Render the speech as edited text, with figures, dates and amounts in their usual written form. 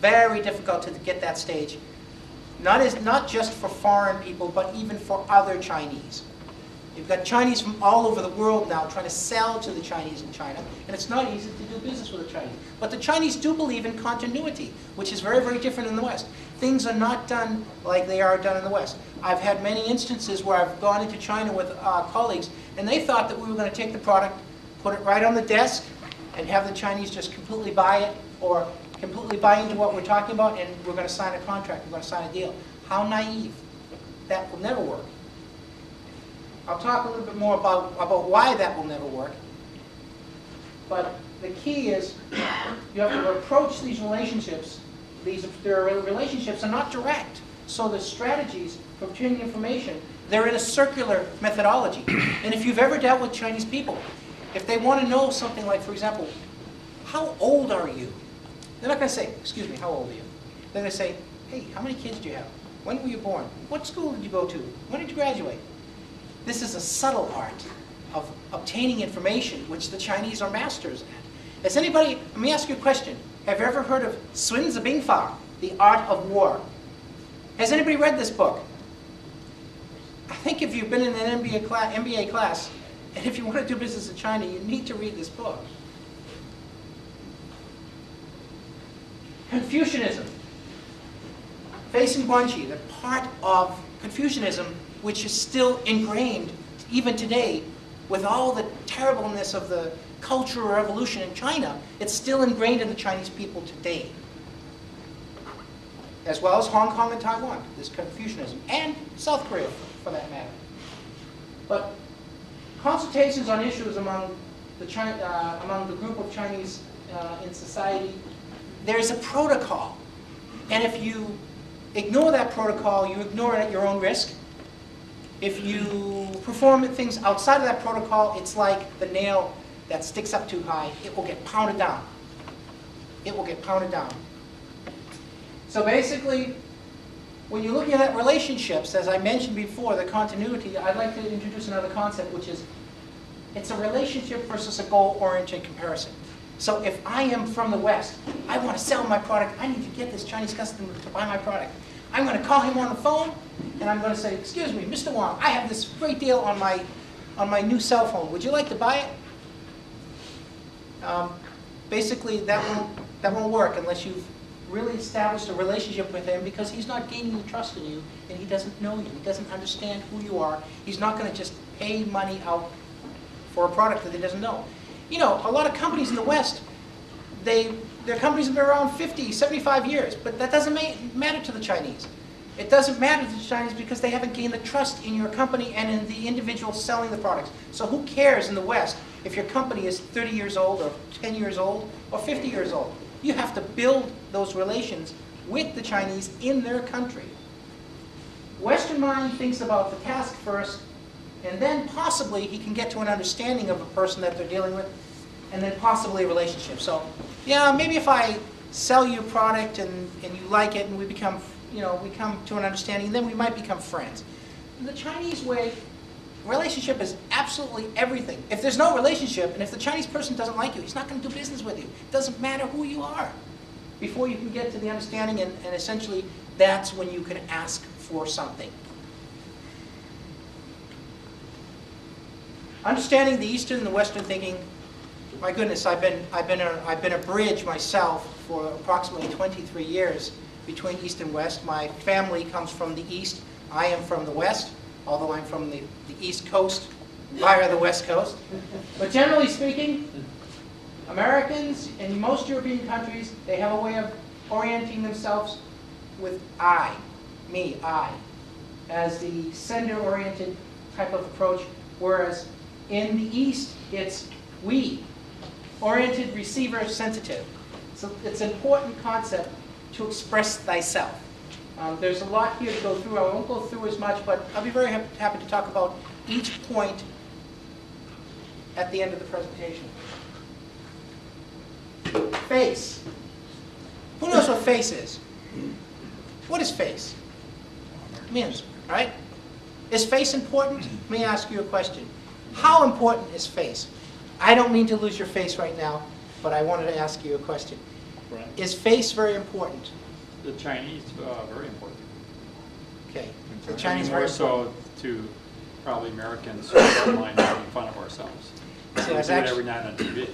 very difficult to get that stage. Not just for foreign people, but even for other Chinese. You've got Chinese from all over the world now trying to sell to the Chinese in China, and it's not easy to do business with the Chinese. But the Chinese do believe in continuity, which is very, very different in the West. Things are not done like they are done in the West. I've had many instances where I've gone into China with colleagues, and they thought that we were going to take the product, put it right on the desk, and have the Chinese just completely buy it, or completely buy into what we're talking about, and we're going to sign a contract, we're going to sign a deal. How naive. That will never work. I'll talk a little bit more about why that will never work. But the key is you have to approach these relationships. Their relationships are not direct. So the strategies for obtaining information, they're in a circular methodology. And if you've ever dealt with Chinese people, if they want to know something like, for example, how old are you? They're not going to say, excuse me, how old are you? They're going to say, hey, how many kids do you have? When were you born? What school did you go to? When did you graduate? This is a subtle art of obtaining information, which the Chinese are masters at. Has anybody, let me ask you a question. Have you ever heard of Sun Tzu Bing Fa, The Art of War? Has anybody read this book? I think if you've been in an MBA class, and if you want to do business in China, you need to read this book. Confucianism. Facing Guanxi, the part of Confucianism which is still ingrained even today with all the terribleness of the Cultural Revolution in China, it's still ingrained in the Chinese people today. As well as Hong Kong and Taiwan, this Confucianism, and South Korea for that matter. But consultations on issues among the group of Chinese in society, there's a protocol. And if you ignore that protocol, you ignore it at your own risk. If you perform things outside of that protocol, it's like the nail that sticks up too high. It will get pounded down. It will get pounded down. So basically, when you're looking at relationships, as I mentioned before, the continuity, I'd like to introduce another concept, which is it's a relationship versus a goal-oriented comparison. So if I am from the West, I want to sell my product, I need to get this Chinese customer to buy my product. I'm going to call him on the phone, and I'm going to say, excuse me, Mr. Wong, I have this great deal on my new cell phone. Would you like to buy it? Basically, that won't work unless you've really established a relationship with him, because he's not gaining the trust in you, and he doesn't know you. He doesn't understand who you are. He's not going to just pay money out for a product that he doesn't know. You know, a lot of companies in the West, their companies have been around 50, 75 years, but that doesn't matter to the Chinese. It doesn't matter to the Chinese because they haven't gained the trust in your company and in the individual selling the products. So who cares in the West if your company is 30 years old or 10 years old or 50 years old? You have to build those relations with the Chinese in their country. Western mind thinks about the task first, and then possibly he can get to an understanding of a person that they're dealing with, and then possibly a relationship. So, yeah, maybe if I sell you a product and you like it and we become, we come to an understanding, then we might become friends. In the Chinese way, relationship is absolutely everything. If there's no relationship, and if the Chinese person doesn't like you, he's not going to do business with you. It doesn't matter who you are. Before you can get to the understanding, and essentially that's when you can ask for something. Understanding the Eastern and the Western thinking, my goodness, I've been a bridge myself for approximately 23 years between East and West. My family comes from the East. I am from the West, although I'm from the East Coast via the West Coast. But generally speaking, Americans and most European countries, they have a way of orienting themselves with I, me, I, as the sender-oriented type of approach, whereas in the East, it's we, oriented, receiver, sensitive. So it's an important concept to express thyself. There's a lot here to go through. I won't go through as much, but I'll be very happy to talk about each point at the end of the presentation. Face. Who knows what face is? What is face? Means, right? Is face important? Let me ask you a question. How important is face? I don't mean to lose your face right now, but I wanted to ask you a question. Right. Is face very important? The Chinese, very important. Okay, so the And Chinese are more very important. so to probably Americans who don't mind making fun of ourselves. See, I We was do it actually- every night on TV.